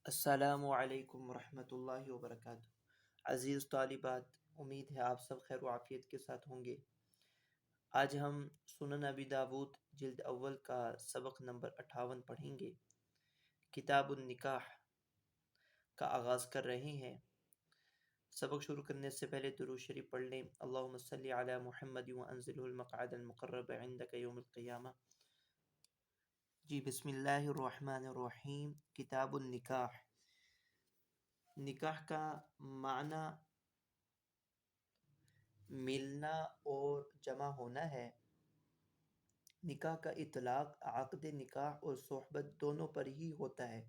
السلام علیکم ورحمۃ اللہ وبرکاتہ۔ عزیز طالبات، امید ہے آپ سب خیر و عافیت کے ساتھ ہوں گے۔ آج ہم سنن ابی داود جلد اول کا سبق نمبر 58 پڑھیں گے۔ کتاب النکاح کا آغاز کر رہے ہیں۔ سبق شروع کرنے سے پہلے درود شریف پڑھ لیں۔ اللہم صلی علی محمد وانزلہ المقعد المقرب عندک یوم القیامہ۔ جی، بسم اللہ الرحمن الرحیم۔ کتاب النکاح، نکاح کا معنی ملنا اور جمع ہونا ہے۔ نکاح کا اطلاق عقد نکاح اور صحبت دونوں پر ہی ہوتا ہے،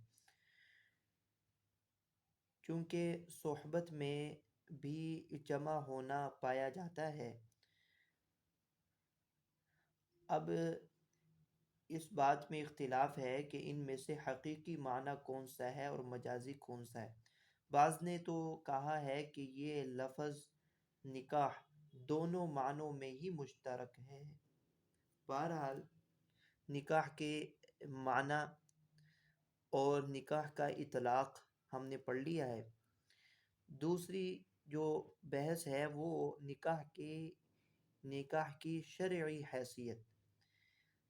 چونکہ صحبت میں بھی جمع ہونا پایا جاتا ہے۔ اب اس بات میں اختلاف ہے کہ ان میں سے حقیقی معنی کون سا ہے اور مجازی کون سا ہے۔ بعض نے تو کہا ہے کہ یہ لفظ نکاح دونوں معنوں میں ہی مشترک ہے۔ بہرحال نکاح کے معنی اور نکاح کا اطلاق ہم نے پڑھ لیا ہے۔ دوسری جو بحث ہے وہ نکاح کی شرعی حیثیت۔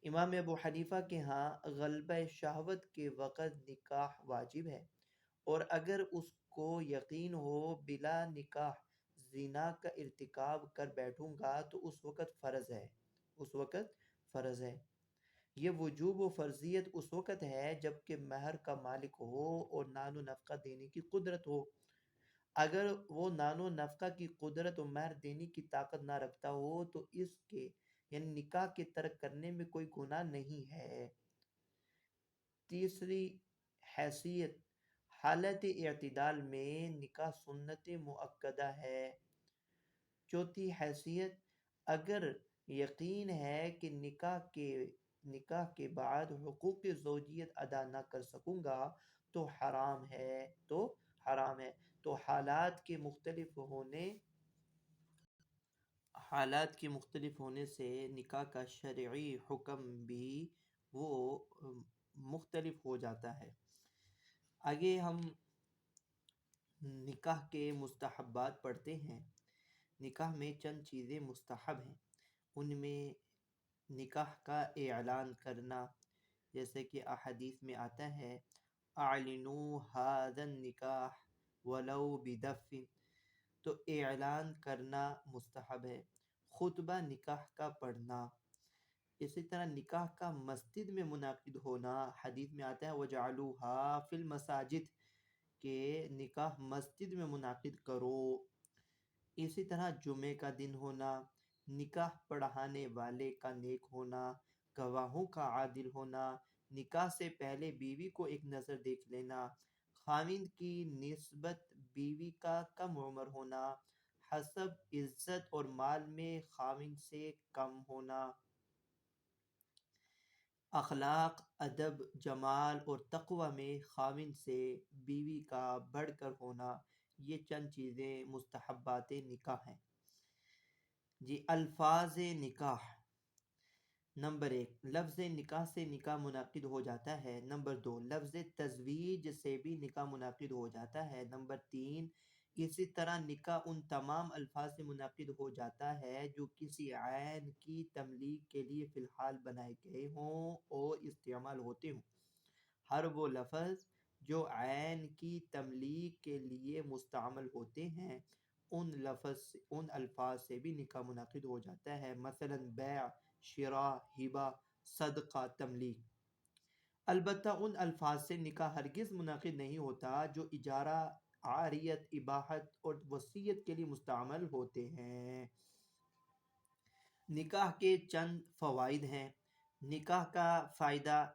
امام ابو حنیفہ کے ہاں غلبہ شہوت کے وقت نکاح واجب ہے، اور اگر اس کو یقین ہو بلا نکاح زنا کا ارتکاب کر بیٹھوں گا تو اس وقت فرض ہے۔ یہ وجوب و فرضیت اس وقت ہے جب کہ مہر کا مالک ہو اور نان و نفقہ دینے کی قدرت ہو۔ اگر وہ نان و نفقہ کی قدرت و مہر دینے کی طاقت نہ رکھتا ہو تو اس کے یعنی نکاح کے ترک کرنے میں کوئی گناہ نہیں ہے۔ تیسری حیثیت، حالت اعتدال میں نکاح سنت مؤکدہ ہے۔ چوتھی حیثیت، اگر یقین ہے کہ نکاح کے بعد حقوق زوجیت ادا نہ کر سکوں گا تو حرام ہے۔ تو حالات کے مختلف ہونے سے نکاح کا شرعی حکم بھی وہ مختلف ہو جاتا ہے۔ آگے ہم نکاح کے مستحبات پڑھتے ہیں۔ نکاح میں چند چیزیں مستحب ہیں، ان میں نکاح کا اعلان کرنا، جیسے کہ احادیث میں آتا ہے اعلنوا ھذا النکاح ولو بدف، تو اعلان کرنا مستحب ہے۔ خطبہ نکاح کا پڑھنا، اسی طرح نکاح کا مسجد میں منعقد ہونا، حدیث میں آتا ہے وَجَعَلُوهَا فِي الْمَسَاجِدِ، کہ نکاح مسجد میں منعقد کرو۔ اسی طرح جمعے کا دن ہونا، نکاح پڑھانے والے کا نیک ہونا، گواہوں کا عادل ہونا، نکاح سے پہلے بیوی کو ایک نظر دیکھ لینا، خاوند کی نسبت بیوی کا کم عمر ہونا، حسب عزت اور مال میں خاوند سے کم ہونا، اخلاق، ادب، جمال اور تقوی میں خاوند سے بیوی کا بڑھ کر ہونا، یہ چند چیزیں مستحبات نکاح ہیں۔ جی، الفاظ نکاح۔ نمبر 1، لفظ نکاح سے نکاح منعقد ہو جاتا ہے۔ نمبر 2، لفظ تزویج سے بھی نکاح منعقد ہو جاتا ہے۔ نمبر 3، اسی طرح نکاح ان تمام الفاظ سے منعقد ہو جاتا ہے جو کسی عین کی تملیک کے لیے فی الحال بنائے گئے ہوں اور استعمال ہوتے ہوں۔ ہر وہ لفظ جو عین کی تملیک کے لیے مستعمل ہوتے ہیں ان الفاظ سے بھی نکاح منعقد ہو جاتا ہے، مثلا بیع، شراء، ہبہ، صدقہ، تملیک۔ البتہ ان الفاظ سے نکاح ہرگز منعقد نہیں ہوتا جو اجارہ، عاریت، اباحت اور وصیت کے لیے مستعمل ہوتے ہیں۔ نکاح کے چند فوائد ہیں۔ نکاح کا فائدہ،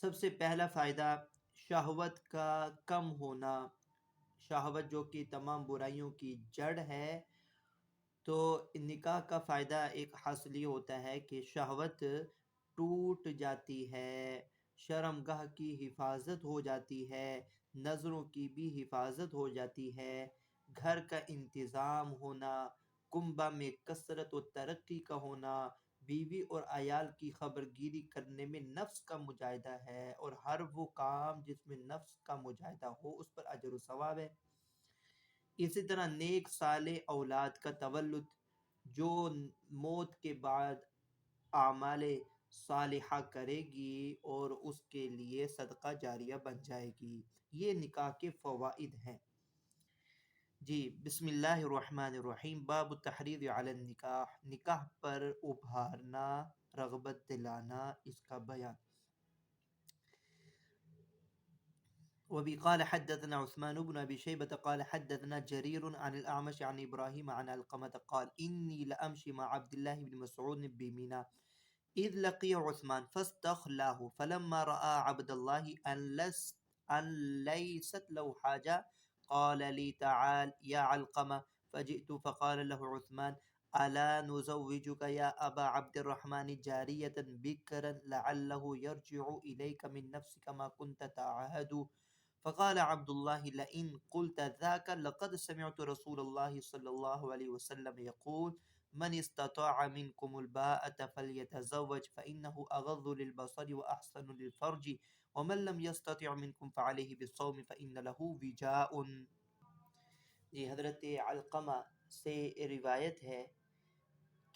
سب سے پہلا فائدہ شہوت کا کم ہونا۔ شہوت جو کہ تمام برائیوں کی جڑ ہے، تو نکاح کا فائدہ ایک حاصل یہ ہوتا ہے کہ شہوت ٹوٹ جاتی ہے، شرمگاہ کی حفاظت ہو جاتی ہے، نظروں کی بھی حفاظت ہو جاتی ہے، گھر کا انتظام ہونا، کنبہ میں کثرت و ترقی کا ہونا، بیوی اور عیال کی خبرگیری کرنے میں نفس کا مجاہدہ ہے، اور ہر وہ کام جس میں نفس کا مجاہدہ ہو اس پر اجر و ثواب ہے۔ اسی طرح نیک صالح اولاد کا تولد، جو موت کے بعد اعمال صالحہ کرے گی اور اس کے لیے صدقہ جاریہ بن جائے گی۔ یہ نکاح کے فوائد ہیں۔ جی بسم اللہ الرحمن الرحیم۔ باب التحرید علی النکاح، نکاح پر ابھارنا، رغبت دلانا، اس کا بیان۔ وبي قال حدثنا عثمان بن أبي شيبة قال حدثنا جرير عن الأعمش عن إبراهيم عن علقمة قال إني لأمشي مع عبد الله بن مسعود بمنى إذ لقي عثمان فاستخلاه فلما رأى عبد الله أن ليست له حاجة قال لي تعال يا علقمة فجئت فقال له عثمان ألا نزوجك يا أبا عبد الرحمن جارية بكرا لعله يرجع إليك من نفسك ما كنت تعهد فقال عبد الله لئن قلت ذاك لقد سمعت رسول الله صلى الله عليه وسلم يقول من استطاع منكم الباءة فليتزوج فإنه أغض للبصر وأحسن للفرج ومن لم يستطع منكم فعليه بالصوم فإن له وجاء۔ جی حضرت علقمہ سے روایت ہے،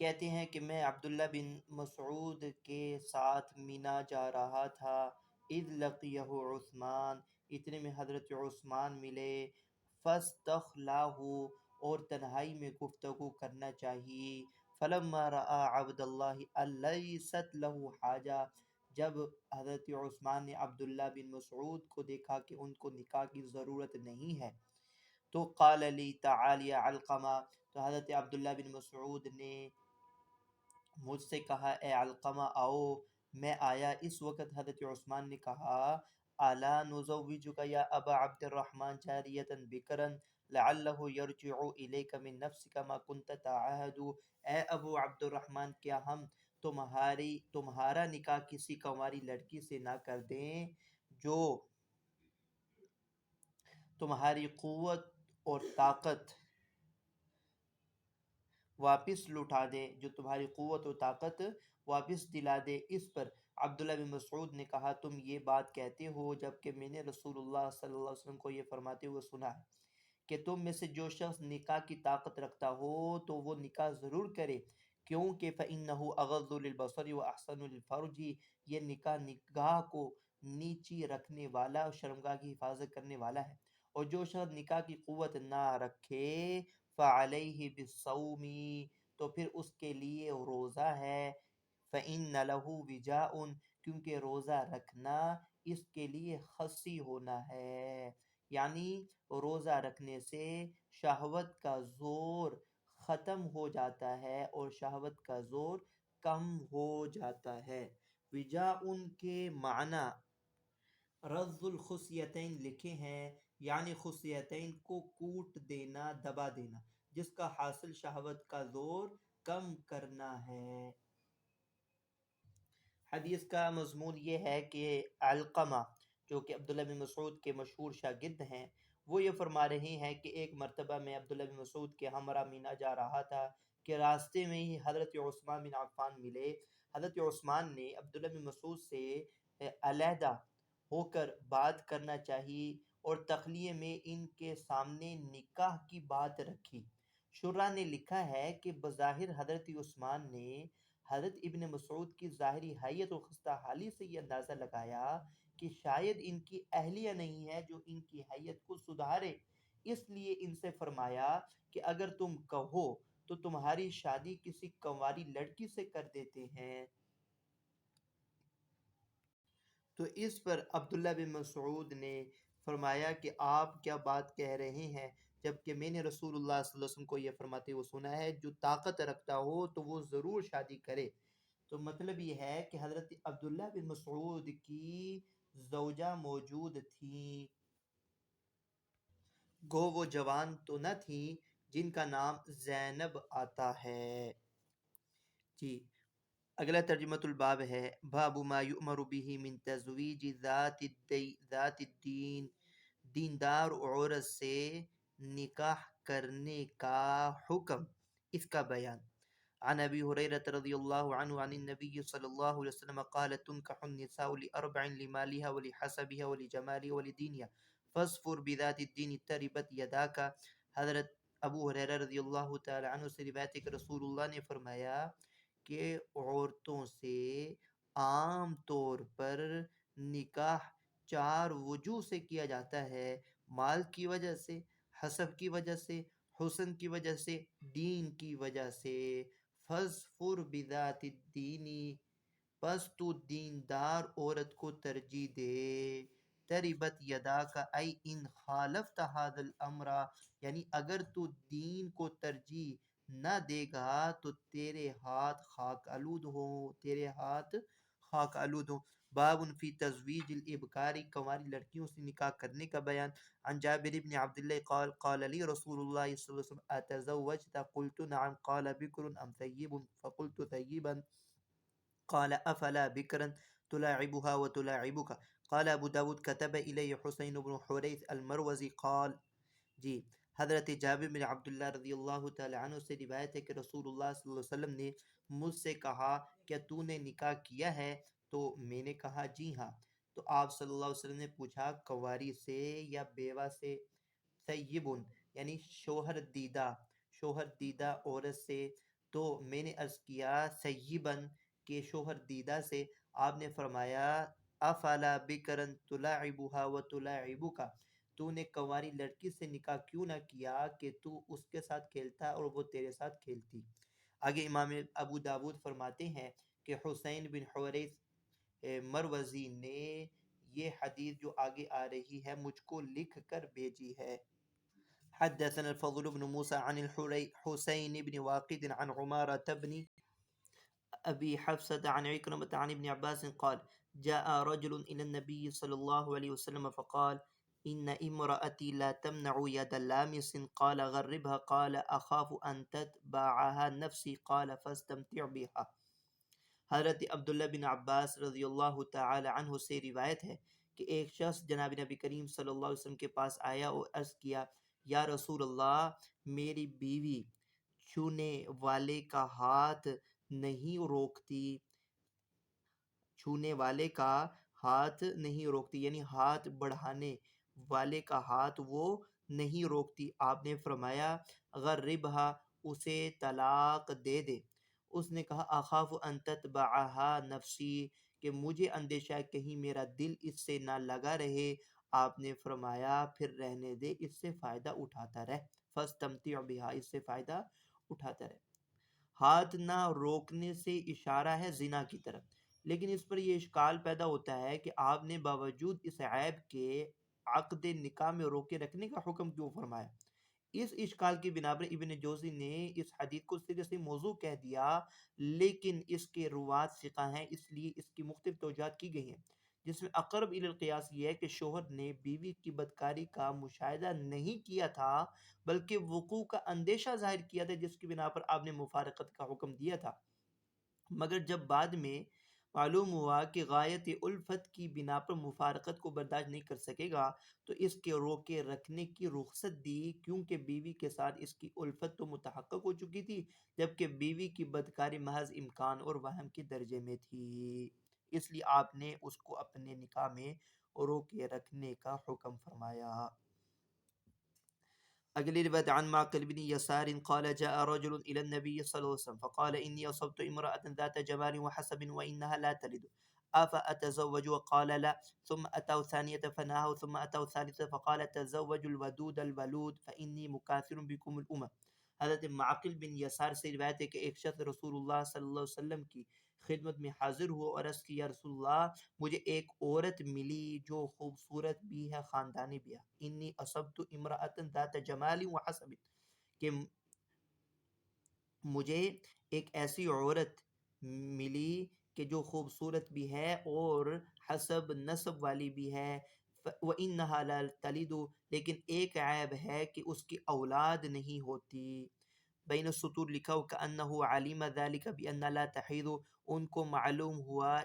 کہتے ہیں کہ میں عبداللہ بن مسعود کے ساتھ مینا جا رہا تھا، اذ لقیہ عثمان، اتنے میں حضرت عثمان ملے، فاستخلاہ، اور تنہائی میں گفتگو کرنا چاہیے، فلما رأى عبد اللہ لیست لہ حاجہ، جب حضرت عثمان نے عبداللہ بن مسعود کو دیکھا کہ ان کو نکاح کی ضرورت نہیں ہے، تو قال لی تعال یا علقمہ، تو حضرت عبداللہ بن مسعود نے مجھ سے کہا اے علقمہ آؤ۔ میں آیا، اس وقت حضرت عثمان نے کہا الا نزوجک یا ابا عبد الرحمن جاریۃ بکرا لعلہ یرجع الیک من نفسک ما کنت تعاہد، اے ابو عبد الرحمن کیا ہم تمہارا نکاح کسی کنواری لڑکی سے نہ کر دیں جو تمہاری قوت اور طاقت واپس لوٹا دے، جو تمہاری قوت و طاقت واپس دلا دے۔ اس پر عبداللہ بن مسعود نے کہا تم یہ بات کہتے ہو جبکہ میں نے رسول اللہ صلی اللہ علیہ وسلم کو یہ فرماتے ہوئے سنا ہے کہ تم میں سے جو شخص نکاح کی طاقت رکھتا ہو تو وہ نکاح ضرور کرے، کیونکہ فَإِنَّهُ أَغَضُّ لِلْبَصَرِ وَأَحْسَنُ لِلْفَرْجِ، یہ نگاہ کو نیچی رکھنے والا اور شرمگاہ کی حفاظت کرنے والا ہے، اور جو شخص نکاح کی قوت نہ رکھے فعلیہ بالصوم، تو پھر اس کے لیے روزہ ہے، فإن لہ وجاء، کیونکہ روزہ رکھنا اس کے لیے خصی ہونا ہے، یعنی روزہ رکھنے سے شہوت کا زور ختم ہو جاتا ہے اور شہوت کا زور کم ہو جاتا ہے۔ وجاء کے معنی رز الخصیتین لکھے ہیں، یعنی خصیتین کو کوٹ دینا، دبا دینا، جس کا حاصل شہوت کا زور کم کرنا ہے۔ حدیث کا مضمون یہ ہے کہ علقمہ جو کہ عبداللہ بن مسعود کے مشہور شاگرد ہیں، وہ یہ فرما رہے ہیں کہ ایک مرتبہ میں عبداللہ بن مسعود کے ہمراہ مینا جا رہا تھا کہ راستے میں ہی حضرت عثمان بن عفان ملے۔ حضرت عثمان نے عبداللہ بن مسعود سے علیحدہ ہو کر بات کرنا چاہیے اور تخلیے میں ان کے سامنے نکاح کی بات رکھی۔ شرح نے لکھا ہے کہ بظاہر حضرت عثمان نے حضرت ابن مسعود کی ظاہری حیت و خستہ حالی سے یہ اندازہ لگایا کہ شاید ان کی اہلیہ نہیں ہے جو ان کی حیت کو سدھارے، اس لیے ان سے فرمایا کہ اگر تم کہو تو تمہاری شادی کسی کنواری لڑکی سے کر دیتے ہیں۔ تو اس پر عبداللہ بن مسعود نے فرمایا کہ آپ کیا بات کہہ رہے ہیں، جبکہ میں نے رسول اللہ صلی اللہ علیہ وسلم کو یہ فرماتے ہوئے سنا ہے جو طاقت رکھتا ہو تو وہ ضرور شادی کرے۔ تو مطلب یہ ہے کہ حضرت عبداللہ بن مسعود کی زوجہ موجود تھیں، گو وہ جوان تو نہ تھیں جن کا نام زینب آتا ہے۔ جی اگلا ترجمۃ الباب ہے، باب ما یؤمر به من تزویج ذات الدین، دیندار عورت سے نکاح کرنے کا حکم، اس کا بیان۔ عن ابی ہریرہ رضی اللہ عنہ عن النبی صلی اللہ علیہ وسلم قال تنكح النساء لأربع لمالها ولحسبها ولجمالها ولدينها فاصفر بذات الدين تربت يداك۔ حضرت ابو ہریرہ رضی اللہ تعالی عنہ سے روایت ہے کہ رسول اللہ نے فرمایا کہ عورتوں سے عام طور پر نکاح چار وجوہ سے کیا جاتا ہے: مال کی وجہ سے، حسب کی وجہ سے، حسن کی وجہ سے، دین کی وجہ سے۔ فَاظْفُرْ بِذَاتِ الدِّینِ، پس تو دیندار عورت کو ترجیح دے۔ تربت یدا کا ای ان خالفت هذا الامر، یعنی اگر تو دین کو ترجیح نہ دے گا تو تیرے ہاتھ خاک آلود ہوں، تیرے ہاتھ خاک آلود ہوں۔ باب فی تزویج الابکاری، کنواری لڑکیوں سے نکاح کرنے کا بیان۔ عن جابر بن عبد الله قال قال لي رسول الله صلى الله عليه وسلم اتزوجت؟ قلت نعم، قال بكر ام ثيب؟ فقلت ثيبا، قال افلا بكرا تلاعبها وتلاعبك؟ قال ابو داود كتب الي حسين بن حريث المروزي قال، جی حضرت جابر بن عبداللہ رضی اللہ تعالی عنہ سے روایت ہے کہ رسول اللہ صلی اللہ علیہ وسلم نے مجھ سے کہا کیا تو نے نکاح کیا ہے؟ تو میں نے کہا جی ہاں۔ تو آپ صلی اللہ علیہ وسلم نے پوچھا کنواری سے یا بیوہ سے؟ ثیبن یعنی شوہر دیدہ عورت سے۔ تو میں نے عرض کیا ثیبن کہ شوہر دیدہ سے۔ آپ نے فرمایا افلا بکرن تلاعبها وتلاعبک، تو نے کنواری لڑکی سے نکاح کیوں نہ کیا کہ تو اس کے ساتھ کھیلتا اور وہ تیرے ساتھ کھیلتی۔ آگے امام ابو داود فرماتے ہیں کہ حسین بن حوریث مروزی نے یہ حدیث جو آگے آ رہی ہے مجھ کو لکھ کر بھیجی ہے۔ حدثنا الفضل بن موسى عن حسين بن واقد عن عمارة بن أبي حفصة عن عكرمة عن ابن عباس قال جاء رجل إلى النبي صلى الله عليه وسلم فقال إن امرأتي لا تمنع يد لامس، قال غربها، قال أخاف أن تتبعها نفسي، قال فاستمتع بها۔ حضرت عبداللہ بن عباس رضی اللہ تعالی عنہ سے روایت ہے کہ ایک شخص جناب نبی کریم صلی اللہ علیہ وسلم کے پاس آیا اور عرض کیا یا رسول اللہ، میری بیوی چھونے والے کا ہاتھ نہیں روکتی، چھونے والے کا ہاتھ نہیں روکتی، یعنی ہاتھ بڑھانے والے کا ہاتھ وہ نہیں روکتی۔ آپ نے فرمایا غربھا، اسے طلاق دے دے۔ اس نے کہا اخاف ان تتبعها نفسی، کہ مجھے اندیشہ ہے کہیں میرا دل اس سے نہ لگا رہے۔ آپ نے فرمایا پھر رہنے دے، اس سے فائدہ اٹھاتا رہ، فاستمتع بها، اس سے فائدہ اٹھاتا رہ۔ ہاتھ نہ روکنے سے اشارہ ہے زنا کی طرف، لیکن اس پر یہ اشکال پیدا ہوتا ہے کہ آپ نے باوجود اس عیب کے عقد نکاح میں روکے رکھنے کا حکم کیوں فرمایا؟ اس اشکال کی بنا پر ابن جوزی نے اس حدیث کو سرے سے موضوع کہہ دیا، لیکن اس کے روات ثقہ ہیں، اس لیے اس کی مختلف توجیہات کی گئی ہیں، جس میں اقرب الی القیاس یہ ہے کہ شوہر نے بیوی کی بدکاری کا مشاہدہ نہیں کیا تھا بلکہ وقوع کا اندیشہ ظاہر کیا تھا، جس کی بنا پر آپ نے مفارقت کا حکم دیا تھا۔ مگر جب بعد میں معلوم ہوا کہ غایت الفت کی بنا پر مفارقت کو برداشت نہیں کر سکے گا تو اس کے روکے رکھنے کی رخصت دی، کیونکہ بیوی کے ساتھ اس کی الفت تو متحقق ہو چکی تھی، جبکہ بیوی کی بدکاری محض امکان اور وہم کے درجے میں تھی، اس لیے آپ نے اس کو اپنے نکاح میں روکے رکھنے کا حکم فرمایا۔ اگلی روایت عن معقل بن يسار قال جاء رجل الى النبي صلى الله عليه وسلم فقال اني اصبت امرأة ذات جمال وحسب وانها لا تلد افاتزوج؟ قال لا. ثم اتوا ثانية فنهاه، ثم اتوا ثالثة فقال تزوج الودود الولود فاني مكاثر بكم الامم۔ حضرت معقل بن یسار سے روایت ہے کہ ایک شخص رسول اللہ صلی اللہ علیہ وسلم کی خدمت میں حاضر ہوا اور عرض کی یا رسول اللہ، مجھے ایک عورت ملی جو خوبصورت بھی ہے، خاندانی بھی ہے۔ انی اصبت امرأة ذات جمال و حسب، کہ مجھے ایک ایسی عورت ملی کہ جو خوبصورت بھی ہے اور حسب نسب والی بھی ہے۔ وَإِنَّهَا لَا تَلِدُ، لیکن ایک عیب ہے کہ اس کی اولاد نہیں ہوتی۔ بین السطور لکھا ہو کأنہ علیم ذلک بأن لا تحیض، ان کو معلوم ہوا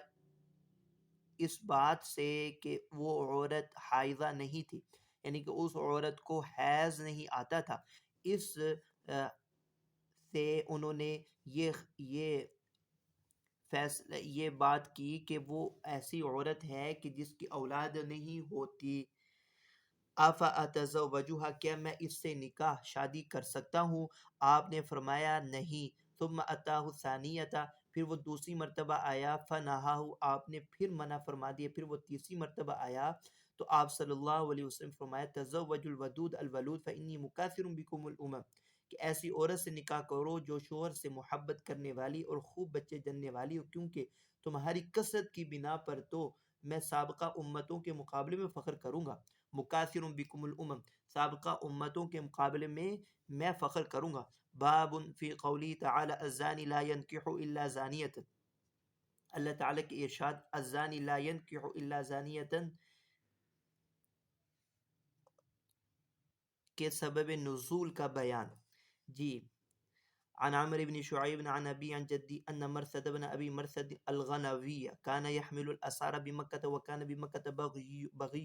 اس بات سے کہ وہ عورت حائضہ نہیں تھی، یعنی کہ اس عورت کو حیض نہیں آتا تھا۔ اس سے انہوں نے یہ فیصلہ یہ بات کی کہ وہ ایسی عورت ہے کہ جس کی اولاد نہیں ہوتی، آفا اتزوجها، کیا میں اس سے نکاح شادی کر سکتا ہوں؟ آپ نے فرمایا نہیں۔ ثم اتاہ ثانیتا، پھر وہ دوسری مرتبہ آیا، فنہاہ، آپ نے پھر منع فرما دیا، پھر وہ تیسری مرتبہ آیا تو آپ صلی اللہ علیہ وسلم فرمایا تزوج الودود الولود فانی مکاثر بکم الامم، کہ ایسی عورت سے نکاح کرو جو شوہر سے محبت کرنے والی اور خوب بچے جننے والی ہو، کیونکہ تمہاری کثرت کی بنا پر تو میں سابقہ امتوں کے مقابلے میں فخر کروں گا۔ مکاثر بکم الامم، سابقہ امتوں کے مقابلے میں فخر کروں گا۔ باب فی قولی تعالی الزانی لا ينکح الا زانیۃ، اللہ تعالیٰ کے ارشاد الزانی لا ينکح الا زانیۃ کے سبب نزول کا بیان۔ جی، عن عمرو بن شعيب عن أبي عن جدي أن مرثد بن أبي مرثد الغنوي كان يحمل الأسار بمكة، وكان بمكة بغي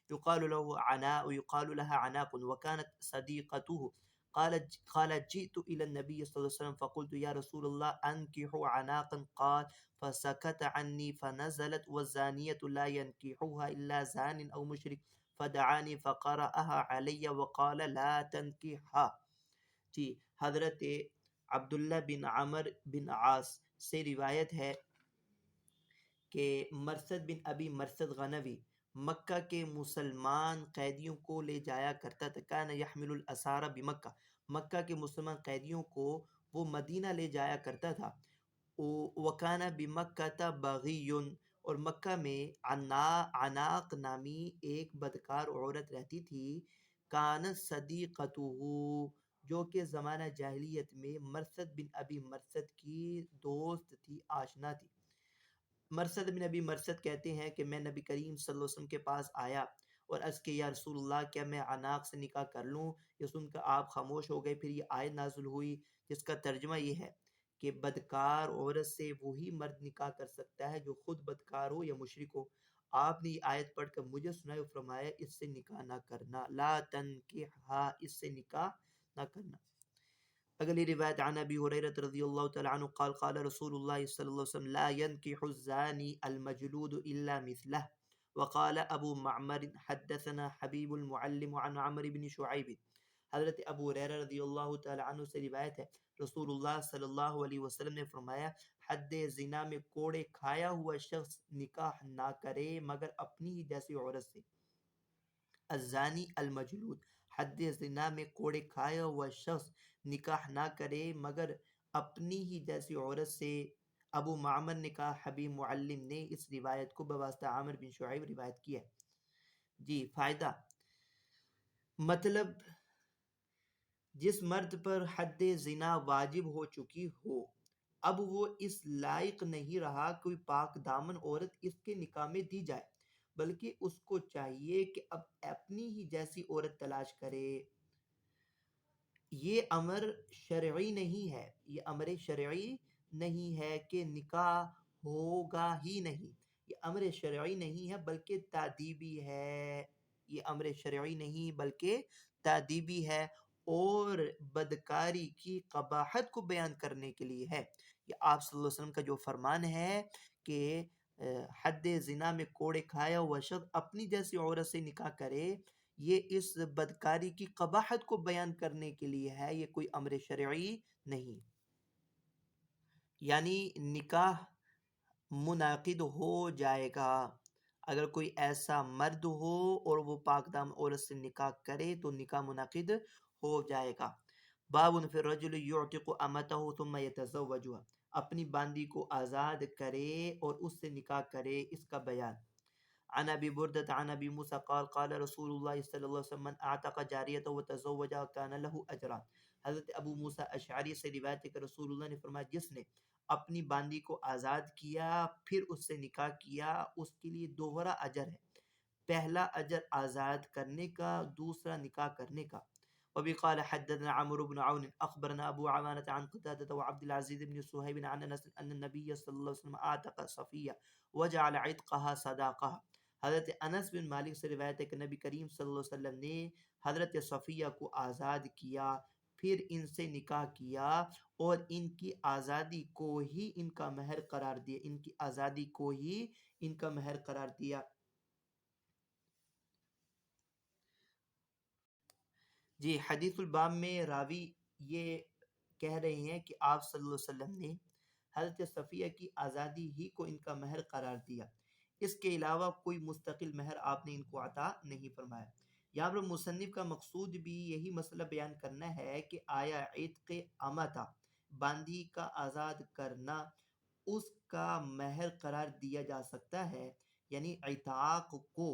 يقال له عناء، يقال لها عناق، وكانت صديقته. قال جئت إلى النبي صلى الله عليه وسلم فقلت يا رسول الله أنكح عناقا، قال فسكت عني، فنزلت والزانية لا ينكحها إلا زان أو مشرك، فدعاني فقرأها علي وقال لا تنكحها۔ جی، حضرت عبداللہ بن عمر بن عاص سے روایت ہے کہ مرثد بن ابی مرثد غنوی مکہ کے مسلمان قیدیوں کو لے جایا کرتا تھا۔ کان یحمل الاسار بمکہ، مکہ کے مسلمان قیدیوں کو وہ مدینہ لے جایا کرتا تھا۔ وکان بمکہ بغی، اور مکہ میں عناق نامی ایک بدکار عورت رہتی تھی۔ کانت صدیقتہ، جو کہ زمانہ جاہلیت میں مرثد بن ابی مرثد کی دوست تھی، آشنا تھی۔ مرثد بن ابی مرثد کہتے ہیں کہ میں نبی کریم صلی اللہ علیہ وسلم کے پاس آیا اور عرض کہ یا رسول اللہ کیا میں عناق سے نکاح کر لوں؟ یہ سن کر آپ خاموش ہو گئے۔ پھر یہ آیت نازل ہوئی جس کا ترجمہ یہ ہے کہ بدکار عورت سے وہی مرد نکاح کر سکتا ہے جو خود بدکار ہو یا مشرک ہو۔ آپ نے یہ آیت پڑھ کر مجھے سنائی اور فرمایا اس سے نکاح نہ کرنا، لا تنکحھا، اس سے نکاح نہ کرنا۔ اگلی روایت عن ابی ہریرہ رضی اللہ تعالی عنہ قال قال رسول اللہ صلی اللہ علیہ وسلم لا ينكح الزانی المجلود الا مثلہ، وقال ابو معمر حدثنا حبیب المعلم عن عمرو بن شعیب۔ حضرت ابو ہریرہ رضی اللہ تعالی عنہ سے روایت ہے رسول اللہ صلی اللہ علیہ وسلم نے فرمایا حد زنا میں کوڑے کھایا ہوا شخص نکاح نہ کرے مگر اپنی ہی جیسی عورت سے۔ الزانی المجلود، حد زنا میں کوڑے کھایا ہوا شخص نکاح نہ کرے مگر اپنی ہی جیسی عورت سے۔ ابو معمر نے کہا حبیب معلم نے اس روایت کو بواسطہ عامر بن شعیب روایت کی ہے۔ جی، فائدہ، مطلب جس مرد پر حد زنا واجب ہو چکی ہو، اب وہ اس لائق نہیں رہا کوئی پاک دامن عورت اس کے نکاح میں دی جائے، بلکہ اس کو چاہیے کہ اب اپنی ہی جیسی عورت تلاش کرے۔ یہ امر شرعی نہیں ہے، یہ امر شرعی نہیں ہے کہ نکاح ہوگا ہی نہیں، یہ امر شرعی نہیں ہے بلکہ تادیبی ہے، یہ امر شرعی نہیں بلکہ تادیبی ہے اور بدکاری کی قباحت کو بیان کرنے کے لیے ہے۔ یہ آپ صلی اللہ علیہ وسلم کا جو فرمان ہے کہ حد زنا میں کوڑے کھایا ہوا شخص اپنی جیسی عورت سے نکاح کرے، یہ اس بدکاری کی قباحت کو بیان کرنے کے لیے ہے، یہ کوئی امر شرعی نہیں۔ یعنی نکاح منعقد ہو جائے گا اگر کوئی ایسا مرد ہو اور وہ پاک دام عورت سے نکاح کرے تو نکاح منعقد ہو جائے گا۔ باب فی الرجل یعتق امتہ ثم یتزوجها، اپنی باندی کو آزاد کرے اور اس سے نکاح کرے، اس کا بیان۔ عن ابی بردۃ عن ابی موسیٰ قال قال رسول اللہ صلی اللہ علیہ وسلم من اعتق جاریۃ وتزوجها كان له اجران۔ حضرت ابو موسیٰ اشعری سے روایت ہے کہ رسول اللہ نے فرمایا جس نے اپنی باندی کو آزاد کیا پھر اس سے نکاح کیا اس کے لیے دوہرا اجر ہے، پہلا اجر آزاد کرنے کا، دوسرا نکاح کرنے کا۔ وبه قال حدثنا عمرو بن عون اخبرنا ابو عوانة عن قتادة وعبد العزيز بن صهيب عن انس ان النبي صلى الله عليه وسلم اعتق صفية وجعل عتقها صداقها۔ حضرت انس بن مالک سے روایت ہے کہ نبی کریم صلی اللہ علیہ وسلم نے حضرت صفیہ کو آزاد کیا پھر ان سے نکاح کیا اور ان کی آزادی کو ہی ان کا مہر قرار دیا، ان کی آزادی کو ہی ان کا مہر قرار دیا۔ جی، حدیث الباب میں راوی یہ کہہ رہے ہیں کہ آپ صلی اللہ علیہ وسلم نے حضرت صفیہ کی آزادی ہی کو ان کا مہر قرار دیا، اس کے علاوہ کوئی مستقل مہر آپ نے ان کو عطا نہیں فرمایا۔ یہاں پر مصنف کا مقصود بھی یہی مسئلہ بیان کرنا ہے کہ آیا عتق امتا، باندی کا آزاد کرنا، اس کا مہر قرار دیا جا سکتا ہے؟ یعنی عتاق کو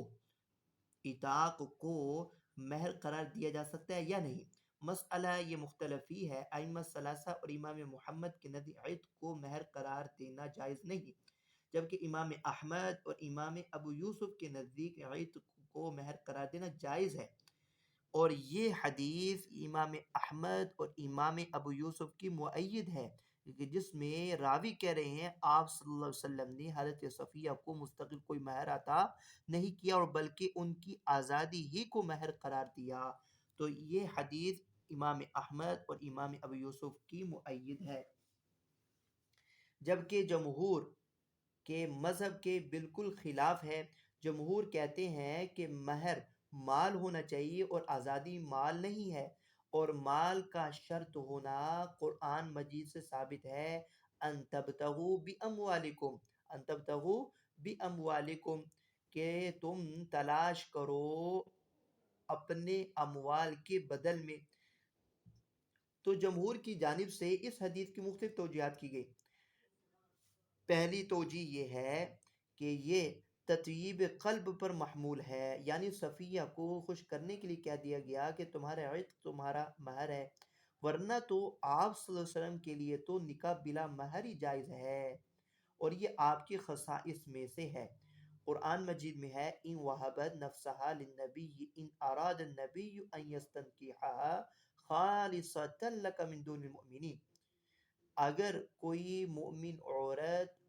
مہر قرار دیا جا سکتا ہے یا نہیں؟ مسئلہ یہ مختلفی ہے۔ ائمہ ثلاثہ اور امام محمد کے نزدیک عتق کو مہر قرار دینا جائز نہیں، جبکہ امام احمد اور امام ابو یوسف کے نزدیک عتق کو مہر قرار دینا جائز ہے، اور یہ حدیث امام احمد اور امام ابو یوسف کی مؤید ہے، کہ جس میں راوی کہہ رہے ہیں آپ صلی اللہ علیہ وسلم نے حضرت صفیہ کو مستقل کوئی مہر عطا نہیں کیا اور بلکہ ان کی آزادی ہی کو مہر قرار دیا۔ تو یہ حدیث امام احمد اور امام ابو یوسف کی مؤید ہے، جبکہ جمہور کے مذہب کے بالکل خلاف ہے۔ جمہور کہتے ہیں کہ مہر مال ہونا چاہیے اور آزادی مال نہیں ہے، اور مال کا شرط ہونا قرآن مجید سے ثابت ہے، ان تبتغوا باموالکم، ان تبتغوا باموالکم، کہ تم تلاش کرو اپنے اموال کے بدل میں۔ تو جمہور کی جانب سے اس حدیث کی مختلف توجیہات کی گئی۔ پہلی توجہ یہ ہے کہ یہ تطیب قلب پر محمول ہے، یعنی صفیہ کو خوش کرنے کے لیے کہہ دیا گیا کہ تمہارا عتق تمہارا مہر ہے، ورنہ تو آپ صلی اللہ علیہ وسلم کے لیے تو نکاح بلا مہر ہی جائز ہے، اور یہ آپ کی خصائص میں سے ہے۔ قرآن مجید میں ہے ان وہبت نفسها للنبی ان اراد النبی ان یستنکحها خالصۃ لک من دون المؤمنین، اگر کوئی مومن عورت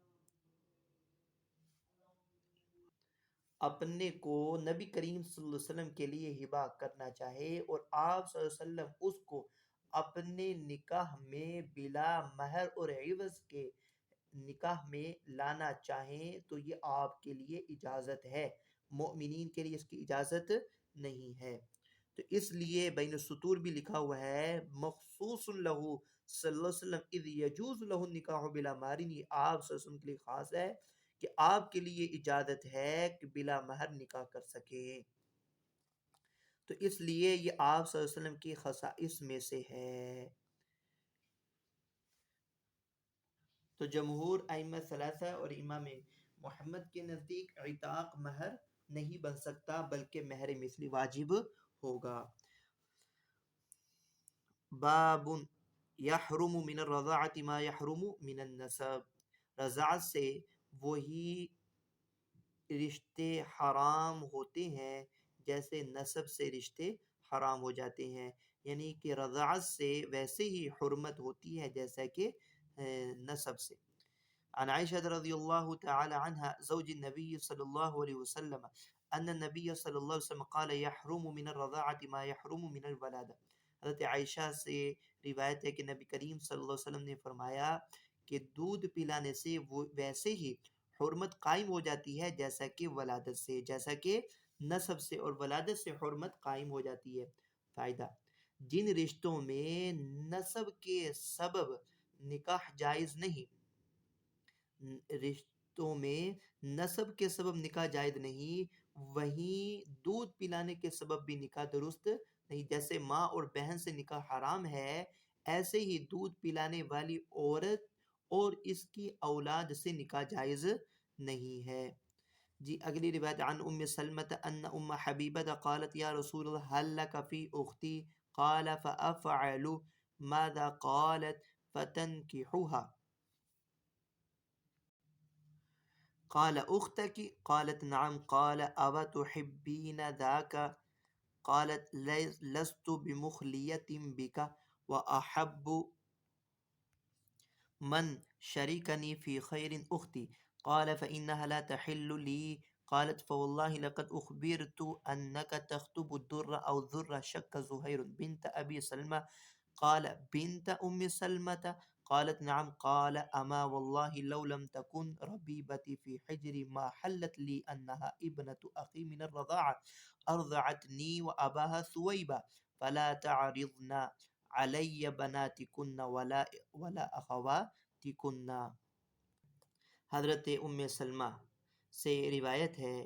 اپنے کو نبی کریم صلی اللہ علیہ وسلم کے لیے ہبا کرنا چاہے اور آپ صلی اللہ علیہ وسلم اس کو اپنے نکاح میں بلا مہر اور عوض کے نکاح میں لانا چاہیں تو یہ آپ کے لیے اجازت ہے، مومنین کے لیے اس کی اجازت نہیں ہے۔ تو اس لیے بین السطور بھی لکھا ہوا ہے مخصوص لہو صلی اللہ علیہ وسلم اذ یجوز لہ النکاح بلا مہر، یہ آپ صلی اللہ علیہ وسلم کے لیے خاص ہے کہ آپ کے لیے اجازت ہے کہ بلا مہر نکاح کر سکیں، تو اس لیے یہ آپ صلی اللہ علیہ وسلم کی خصائص میں سے ہے۔ تو جمہور ائمہ ثلاثہ اور امام محمد کے نزدیک عتاق مہر نہیں بن سکتا بلکہ مہر مثلی واجب ہوگا۔ باب یحرم من الرضاعة ما یحرم من النسب، رضاعت سے وہی رشتے حرام ہوتے ہیں جیسے نسب سے رشتے حرام ہو جاتے ہیں، یعنی کہ رضاعت سے ویسے ہی حرمت ہوتی ہے جیسا کہ نسب سے۔ عن عائشة رضی اللہ تعالی عنہ زوج النبی صلی اللہ علیہ وسلم ان النبی صلی اللہ علیہ وسلم قال یحرم من الرضاعة ما یحرم من الولادة، حضرت عائشہ سے روایت ہے کہ نبی کریم صلی اللہ علیہ وسلم نے فرمایا کہ دودھ پلانے سے وہ ویسے ہی حرمت قائم ہو جاتی ہے جیسا کہ ولادت سے، جیسا کہ نسب سے اور ولادت سے حرمت قائم ہو جاتی ہے۔ فائدہ، جن رشتوں میں نسب کے سبب نکاح جائز نہیں، رشتوں میں نسب کے سبب نکاح جائز نہیں، وہیں دودھ پلانے کے سبب بھی نکاح درست نہیں، جیسے ماں اور بہن سے نکاح حرام ہے، ایسے ہی دودھ پلانے والی عورت اور اس کی اولاد سے نکاح جائز نہیں ہے۔ جی اگلی روایت عن ام سلمة ان ام حبیبہ قالت یا رسول اللہ هل لك في اختی قال فافعل ماذا قالت فتنكحها قال اختك قالت نعم قال او تحبين ذاك قالت لست بمخلية بك واحب من شركني في خير أختي قال فإنها لا تحل لي قالت فوالله لقد أخبرت أنك تخطب الدر أو الذر شك زهير بنت أبي سلمة قال بنت أم سلمة؟ قالت نعم. قال أما والله لو لم تكن ربيبتي في حجري ما حلت لي أنها ابنة أخي من الرضاعة أرضعتني وأباها ثويبة فلا تعرضن علي بناتكن ولا أخواتكن. حضرت ام سلمہ سے روایت ہے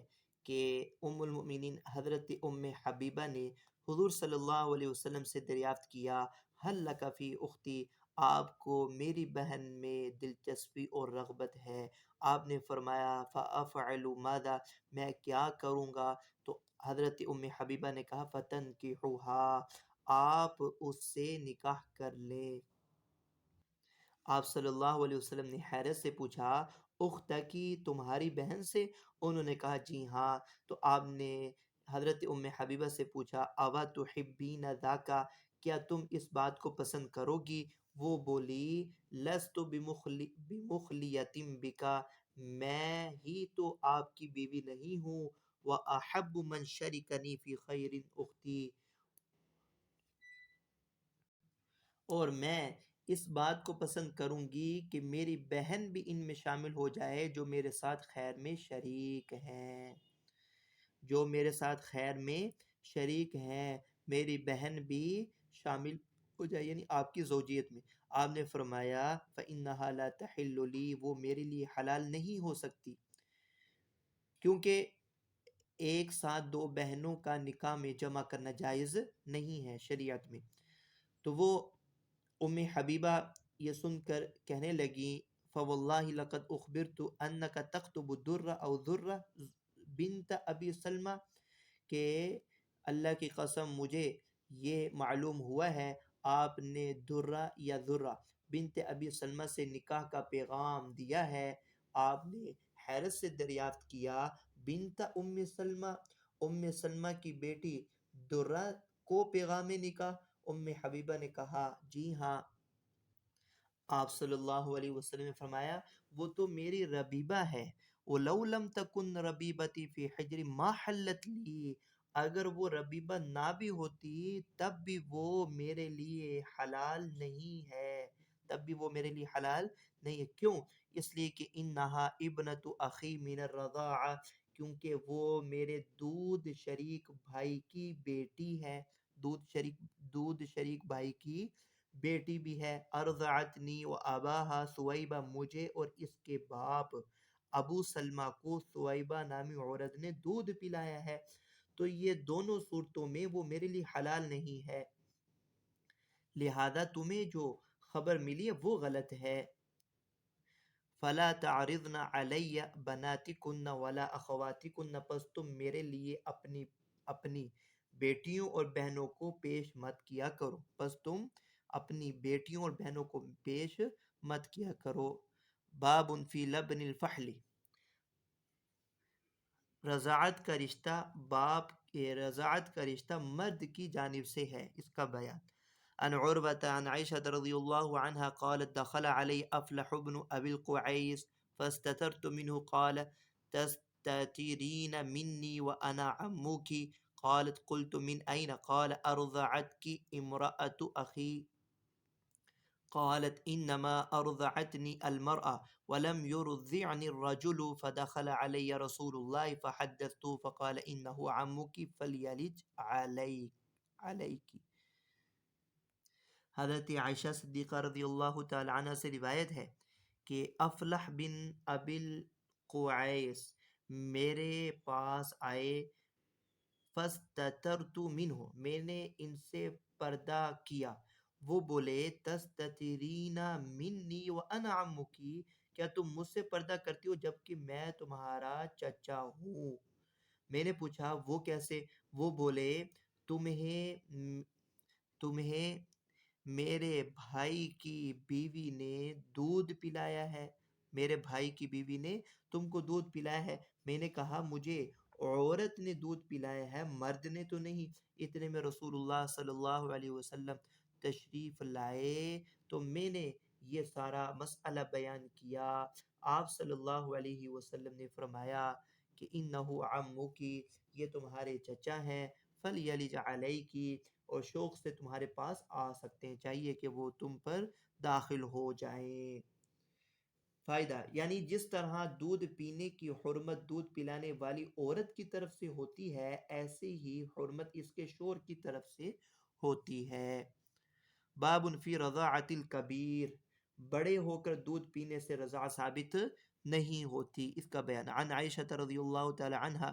کہ ام المؤمنین حضرت ام حبیبہ نے حضور صلی اللہ علیہ وسلم سے دریافت کیا، حل لک فی اختی، آپ کو میری بہن میں دلچسپی اور رغبت ہے؟ آپ نے فرمایا فافعل ماذا، میں کیا کروں گا؟ تو حضرت ام حبیبہ نے کہا فتنکحوها، آپ اس سے نکاح کر لیں۔ آپ صلی اللہ علیہ وسلم نے حیرت سے پوچھا اختہ کی، تمہاری بہن سے؟ انہوں نے کہا جی ہاں۔ تو آپ نے حضرت ام حبیبہ سے پوچھا اوا تحبین ذاکا، کیا تم اس بات کو پسند کرو گی؟ وہ بولی لست بمخلیۃ بکا، میں ہی تو آپ کی بیوی نہیں ہوں، واحب من شرکنی فی خیر اختی، اور میں اس بات کو پسند کروں گی کہ میری بہن بھی ان میں شامل ہو جائے جو میرے ساتھ خیر میں شریک ہیں، جو میرے ساتھ خیر میں شریک ہیں، میری بہن بھی شامل ہو جائے، یعنی آپ کی زوجیت میں۔ آپ نے فرمایا فَإِنَّهَا لَا تَحِلُّ لِي، وہ میرے لیے حلال نہیں ہو سکتی، کیونکہ ایک ساتھ دو بہنوں کا نکاح میں جمع کرنا جائز نہیں ہے شریعت میں۔ تو وہ ام حبیبہ یہ سن کر کہنے لگی فواللہ لقد اخبرت انک تخطب در او ذر بنت ابی سلمہ، کہ اللہ کی قسم مجھے یہ معلوم ہوا ہے آپ نے درہ یا ذرہ بنت ابی سلمہ سے نکاح کا پیغام دیا ہے۔ آپ نے حیرت سے دریافت کیا بنت ام سلمہ، ام سلمہ کی بیٹی درہ کو پیغام نکاح؟ ام حبیبہ نے کہا جی ہاں۔ آپ صلی اللہ علیہ وسلم نے فرمایا وہ تو میری ربیبہ ہے، وَلَوْ لَمْ تَكُنْ رَبِيبَتِي فِي حِجْرِ مَا حَلَّتْ لِي، اگر وہ ربیبہ نہ بھی ہوتی تب بھی وہ میرے لیے حلال نہیں ہے، تب بھی وہ میرے لیے حلال نہیں ہے۔ کیوں؟ اس لیے کہ انها ابنۃ اخی من الرضاعہ، کیونکہ وہ میرے دودھ شریک بھائی کی بیٹی ہے، دودھ شریک بھائی کی بیٹی بھی ہے۔ ارضعتنی و اباہا سویبہ، مجھے اور اس کے باپ ابو سلمہ کو سویبہ نامی عورت نے دودھ پلایا ہے، تو یہ دونوں صورتوں میں وہ میرے لیے حلال نہیں ہے، لہذا تمہیں جو خبر ملی ہے وہ غلط ہے۔ فلا تعرضن علی بناتکن ولا اخواتکن، پس تم میرے لیے اپنی بیٹیوں اور بہنوں کو پیش مت کیا کرو، پس تم اپنی بیٹیوں اور بہنوں کو پیش مت کیا کرو۔ باب فی لبن الفحل، رضاعت کا رشتہ، باپ کے رضاعت کا رشتہ مرد کی جانب سے ہے، اس کا بیان۔ عن عروة عن عائشة رضي الله عنها قالت دخل علي أفلح بن أبي القعيس فاستترت منه قال تستترين مني وأنا عمك؟ قالت قلت من أين؟ قال أرضعتك امرأة أخي؟ قالت انما ارضعتني المرأة ولم يرضعني الرجل، فدخل علي رسول الله فحدثته فقال انه عمك فليلج عليك۔ حضرت عائشہ صدیقہ رضی اللہ تعالی عنہ سے روایت ہے کہ افلح بن ابی القعیس میرے پاس آئے، فاستترت منہ، میں نے ان سے پردہ کیا، وہ بولے تستترین منی وانا عمکی، کیا تم مجھ سے پردہ کرتی ہو جبکہ میں تمہارا چچا ہوں؟ میں نے پوچھا وہ کیسے؟ وہ بولے تمہیں میرے بھائی کی بیوی نے دودھ پلایا ہے، میرے بھائی کی بیوی نے تم کو دودھ پلایا ہے۔ میں نے کہا مجھے عورت نے دودھ پلایا ہے، مرد نے تو نہیں۔ اتنے میں رسول اللہ صلی اللہ علیہ وسلم تشریف لائے تو میں نے یہ سارا مسئلہ بیان کیا۔ آپ صلی اللہ علیہ وسلم نے فرمایا کہ انہو عمکی، یہ تمہارے چچا ہیں، فلیلج علیکی، اور شوق سے تمہارے پاس آ سکتے ہیں، چاہیے کہ وہ تم پر داخل ہو جائیں۔ فائدہ یعنی جس طرح دودھ پینے کی حرمت دودھ پلانے والی عورت کی طرف سے ہوتی ہے، ایسے ہی حرمت اس کے شوہر کی طرف سے ہوتی ہے۔ باب فی رضاعت الکبیر، بڑے ہو کر دودھ پینے سے رضاعت ثابت نہیں ہوتی، اس کا بیان۔ عن عائشہ رضی اللہ تعالی عنہ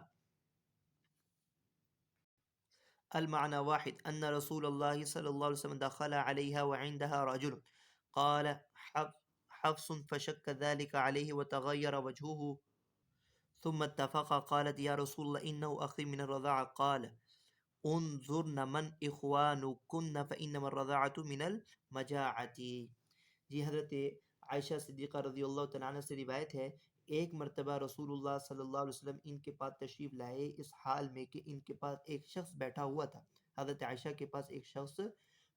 المعنى واحد أن رسول الله صلى الله عليه وسلم دخل عليها وعندها رجل قال حفص فشك ذلك عليه وتغير وجهه ثم اتفق قالت يا رسول الله إنه أخي من الرضاعة قال انظرن من إخوانكن فإنما الرضاعة من المجاعة۔ جی حضرت عائشہ صدیقہ رضی اللہ تعالیٰ عنہ سے روایت ہے، ایک مرتبہ رسول اللہ صلی اللہ علیہ وسلم ان کے پاس تشریف لائے، اس حال میں کہ ان کے پاس ایک شخص بیٹھا ہوا تھا، حضرت عائشہ کے پاس ایک شخص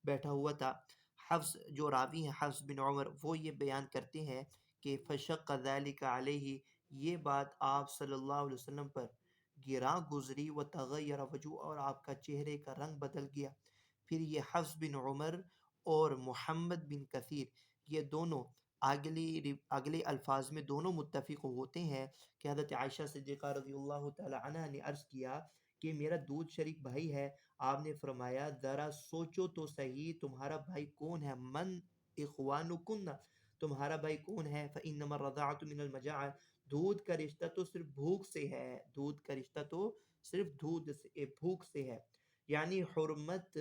بیٹھا ہوا تھا۔ حفص جو راوی ہیں حفص بن عمر، وہ یہ بیان کرتے ہیں کہ فشق ذلك علیہ، یہ بات آپ صلی اللہ علیہ وسلم پر گراں گزری، و تغیر وجہ، اور آپ کا چہرے کا رنگ بدل گیا۔ پھر یہ حفص بن عمر اور محمد بن کثیر یہ دونوں اگلے الفاظ میں دونوں متفق ہوتے ہیں کہ حضرت عائشہ صدیقہ رضی اللہ تعالی عنہ نے عرض کیا کہ میرا دودھ شریک بھائی ہے۔ آپ نے فرمایا ذرا سوچو تو صحیح، تمہارا بھائی کون ہے؟ من اخوانکن، تمہارا بھائی کون ہے؟ فانما الرضاعۃ من المجاعہ، دودھ کا رشتہ تو صرف بھوک سے ہے، دودھ کا رشتہ تو صرف بھوک سے ہے۔ یعنی حرمت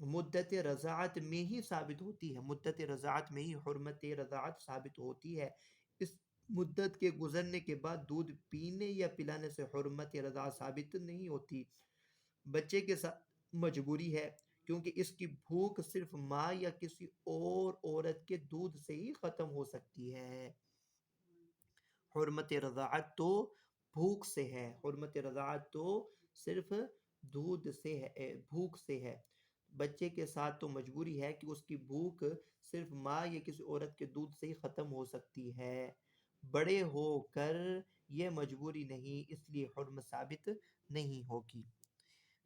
مدت رضاعت میں ہی ثابت ہوتی ہے، مدت رضاعت میں ہی حرمت رضاعت ثابت ہوتی ہے۔ اس مدت کے گزرنے کے بعد دودھ پینے یا پلانے سے حرمت رضاعت ثابت نہیں ہوتی۔ بچے کے ساتھ مجبوری ہے، کیونکہ اس کی بھوک صرف ماں یا کسی اور عورت کے دودھ سے ہی ختم ہو سکتی ہے۔ حرمت رضاعت تو بھوک سے ہے، حرمت رضاعت تو صرف دودھ سے ہے، بھوک سے ہے۔ بچے کے ساتھ تو مجبوری ہے کہ اس کی بھوک صرف ماں یا کسی عورت کے دودھ سے ہی ختم ہو سکتی ہے، بڑے ہو کر یہ مجبوری نہیں، اس لیے حرمت ثابت نہیں ہوگی۔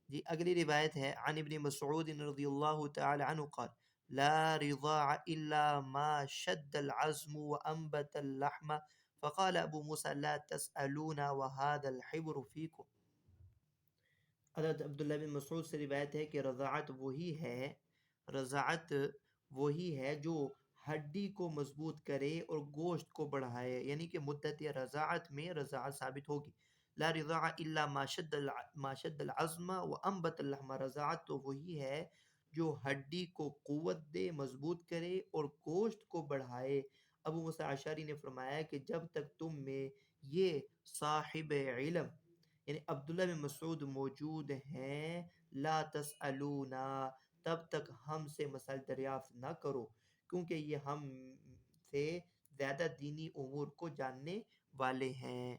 جی اگلی روایت ہے عن ابن مسعود رضی اللہ تعالی عنہ قال لا رضاع الا ما شد العزم وانبت اللحم فقال ابو موسیٰ لا تسألون وهذا الحبر فيكم۔ حضرت عبداللہ بن مسعود سے روایت ہے کہ رضاعت وہی ہے جو ہڈی کو مضبوط کرے اور گوشت کو بڑھائے، یعنی کہ مدت رضاعت میں رضاعت ثابت ہوگی۔ لا رضاع الا ما شد العظم وانبت اللحم، رضاعت تو وہی ہے جو ہڈی کو قوت دے، مضبوط کرے اور گوشت کو بڑھائے۔ ابو موسیٰ اشعری نے فرمایا کہ جب تک تم میں یہ صاحب علم یعنی عبداللہ بن مسعود موجود ہیں، لا تسألونا، تب تک ہم سے مسائل دریافت نہ کرو، کیونکہ یہ ہم سے زیادہ دینی امور کو جاننے والے ہیں۔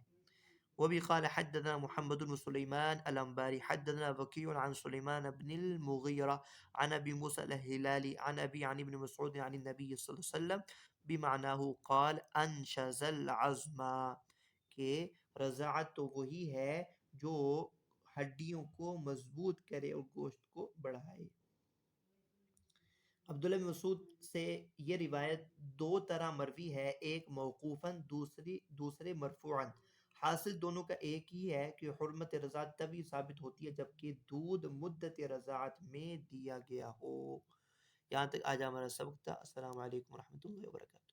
وبی قال حدثنا محمد بن سلیمان الانباری حدثنا وکیع عن سلیمان بن المغیرہ عن ابی موسیٰ الہلالی عن ابی عن ابن مسعود عن النبی صلی اللہ علیہ وسلم بمعناه قال انشز العظم، کہ رضاعت تو وہی ہے جو ہڈیوں کو مضبوط کرے اور گوشت کو بڑھائے۔ عبداللہ بن مسعود سے یہ روایت دو طرح مروی ہے، ایک موقوفاً دوسرے مرفوعاً۔ حاصل دونوں کا ایک ہی ہے کہ حرمت رضاعت تبھی ثابت ہوتی ہے جبکہ دودھ مدت رضاعت میں دیا گیا ہو۔ یہاں تک آج ہمارا سبق تھا۔ السلام علیکم ورحمۃ اللہ وبرکاتہ۔